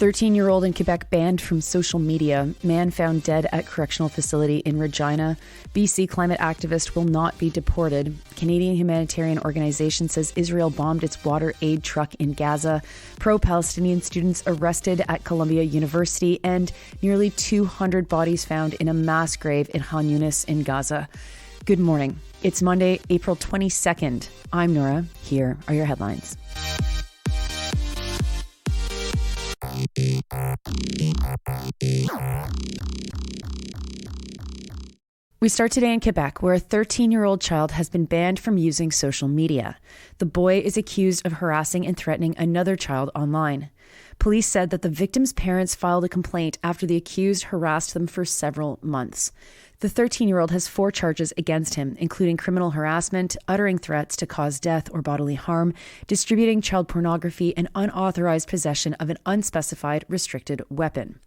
"13-year-old in Quebec banned from social media. Man found dead at correctional facility in Regina. BC climate activist will not be deported. Canadian humanitarian organization says Israel bombed its water aid truck in Gaza. Pro-Palestinian students arrested at Columbia University. And nearly 200 bodies found in a mass grave in Khan Yunis in Gaza." Good morning. It's Monday, April 22nd. I'm Nora. Here are your headlines. We start today in Quebec, where a 13-year-old child has been banned from using social media. The boy is accused of harassing and threatening another child online. Police said that the victim's parents filed a complaint after the accused harassed them for several months. The 13-year-old has 4 charges against him, including criminal harassment, uttering threats to cause death or bodily harm, distributing child pornography, and unauthorized possession of an unspecified restricted weapon.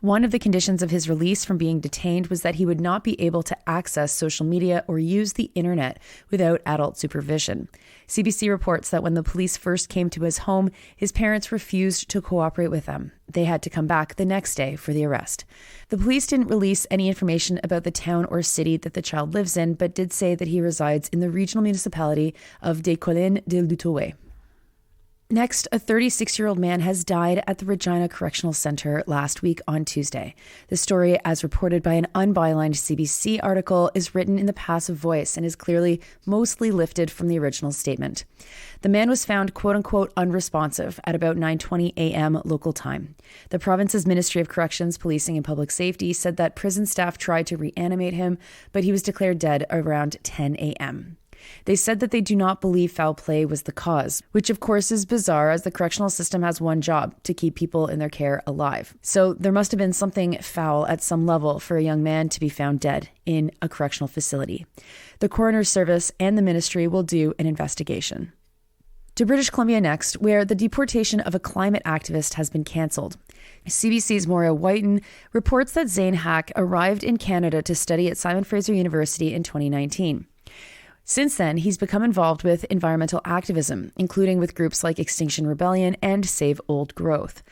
One of the conditions of his release from being detained was that he would not be able to access social media or use the internet without adult supervision. CBC reports that when the police first came to his home, his parents refused to cooperate with them. They had to come back the next day for the arrest. The police didn't release any information about the town or city that the child lives in, but did say that he resides in the regional municipality of Des Collines de l'Outaouais. Next, a 36-year-old man has died at the Regina Correctional Center last week on Tuesday. The story, as reported by an unbylined CBC article, is written in the passive voice and is clearly mostly lifted from the original statement. The man was found quote-unquote unresponsive at about 9:20 a.m. local time. The province's Ministry of Corrections, Policing and Public Safety said that prison staff tried to reanimate him, but he was declared dead around 10 a.m. They said that they do not believe foul play was the cause, which of course is bizarre as the correctional system has one job, to keep people in their care alive. So there must have been something foul at some level for a young man to be found dead in a correctional facility. The coroner's service and the ministry will do an investigation. To British Columbia next, where the deportation of a climate activist has been cancelled. CBC's Moira Whiten reports that Zane Hack arrived in Canada to study at Simon Fraser University in 2019. Since then, he's become involved with environmental activism, including with groups like Extinction Rebellion and Save Old Growth.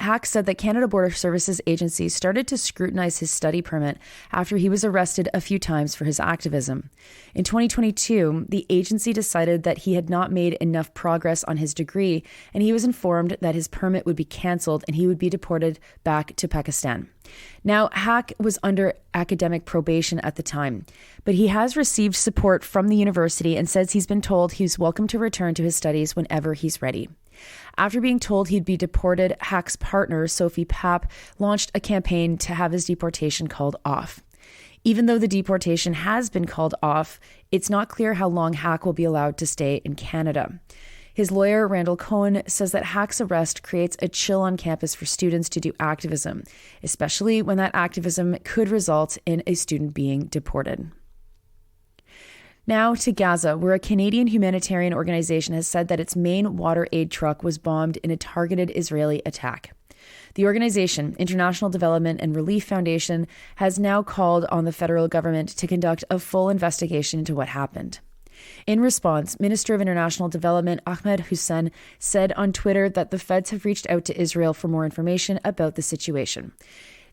Hack said that Canada Border Services agencies started to scrutinize his study permit after he was arrested a few times for his activism. In 2022, the agency decided that he had not made enough progress on his degree, and he was informed that his permit would be cancelled and he would be deported back to Pakistan. Now, Hack was under academic probation at the time, but he has received support from the university and says he's been told he's welcome to return to his studies whenever he's ready. After being told he'd be deported, Hack's partner, Sophie Papp, launched a campaign to have his deportation called off. Even though the deportation has been called off, it's not clear how long Hack will be allowed to stay in Canada. His lawyer, Randall Cohen, says that Hack's arrest creates a chill on campus for students to do activism, especially when that activism could result in a student being deported. Now to Gaza, where a Canadian humanitarian organization has said that its main water aid truck was bombed in a targeted Israeli attack. The organization, International Development and Relief Foundation, has now called on the federal government to conduct a full investigation into what happened. In response, Minister of International Development Ahmed Hussein said on Twitter that the feds have reached out to Israel for more information about the situation.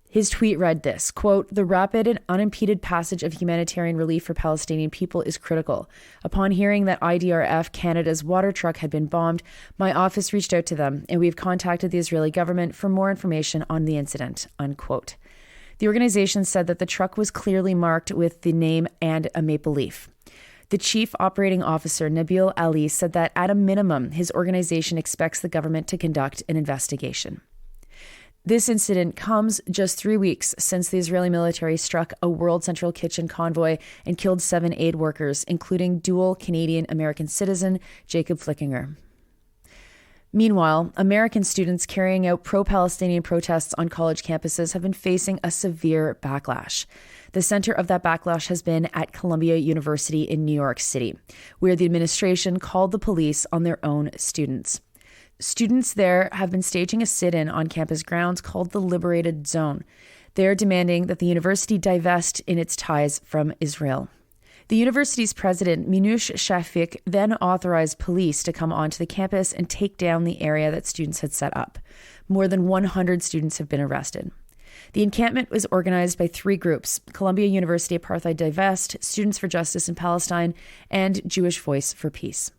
His tweet read this, quote, "The rapid and unimpeded passage of humanitarian relief for Palestinian people is critical. Upon hearing that IDRF Canada's water truck had been bombed, my office reached out to them, and we have contacted the Israeli government for more information on the incident," unquote. The organization said that the truck was clearly marked with the name and a maple leaf. The chief operating officer, Nabil Ali, said that at a minimum, his organization expects the government to conduct an investigation. This incident comes just 3 weeks since the Israeli military struck a World Central Kitchen convoy and killed 7 aid workers, including dual Canadian-American citizen Jacob Flickinger. Meanwhile, American students carrying out pro-Palestinian protests on college campuses have been facing a severe backlash. The center of that backlash has been at Columbia University in New York City, where the administration called the police on their own students. Students there have been staging a sit-in on campus grounds called the Liberated Zone. They're demanding that the university divest in its ties from Israel. The university's president, Minouche Shafik, then authorized police to come onto the campus and take down the area that students had set up. More than 100 students have been arrested. The encampment was organized by three groups: Columbia University Apartheid Divest, Students for Justice in Palestine, and Jewish Voice for Peace.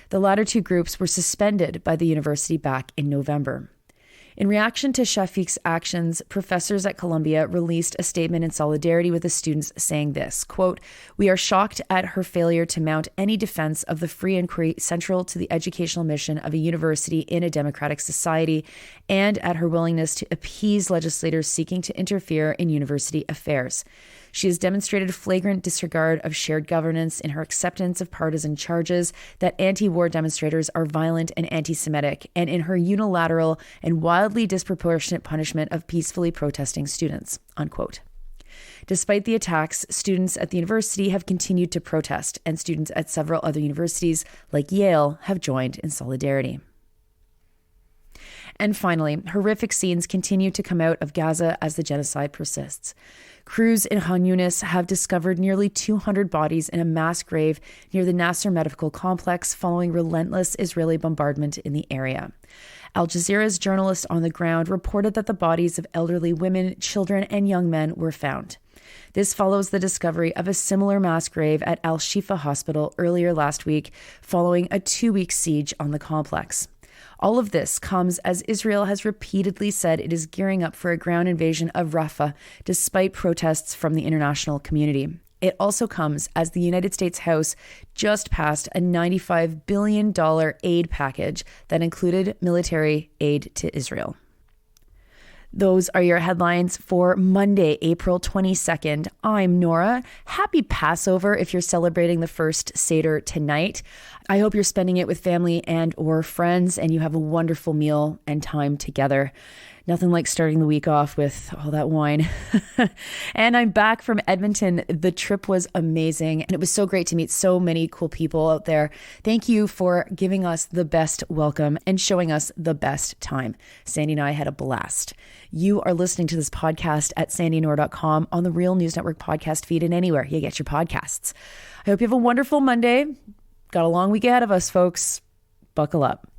The latter two groups were suspended by the university back in November. In reaction to Shafik's actions, professors at Columbia released a statement in solidarity with the students saying this, quote, "We are shocked at her failure to mount any defense of the free inquiry central to the educational mission of a university in a democratic society, and at her willingness to appease legislators seeking to interfere in university affairs. She has demonstrated flagrant disregard of shared governance in her acceptance of partisan charges that anti-war demonstrators are violent and anti-Semitic, and in her unilateral and wildly disproportionate punishment of peacefully protesting students," unquote. Despite the attacks, students at the university have continued to protest, and students at several other universities, like Yale, have joined in solidarity. And finally, horrific scenes continue to come out of Gaza as the genocide persists. Crews in Khan Yunis have discovered nearly 200 bodies in a mass grave near the Nasser Medical Complex following relentless Israeli bombardment in the area. Al Jazeera's journalist on the ground reported that the bodies of elderly women, children, and young men were found. This follows the discovery of a similar mass grave at Al Shifa Hospital earlier last week, following a 2-week siege on the complex. All of this comes as Israel has repeatedly said it is gearing up for a ground invasion of Rafah, despite protests from the international community. It also comes as the United States House just passed a $95 billion aid package that included military aid to Israel. Those are your headlines for Monday, April 22nd. I'm Nora. Happy Passover if you're celebrating the first Seder tonight. I hope you're spending it with family and or friends and you have a wonderful meal and time together. Nothing like starting the week off with all that wine. And I'm back from Edmonton. The trip was amazing, and it was so great to meet so many cool people out there. Thank you for giving us the best welcome and showing us the best time. Sandy and I had a blast. You are listening to this podcast at sandynora.com, on the Real News Network podcast feed, and anywhere you get your podcasts. I hope you have a wonderful Monday. Got a long week ahead of us, folks. Buckle up.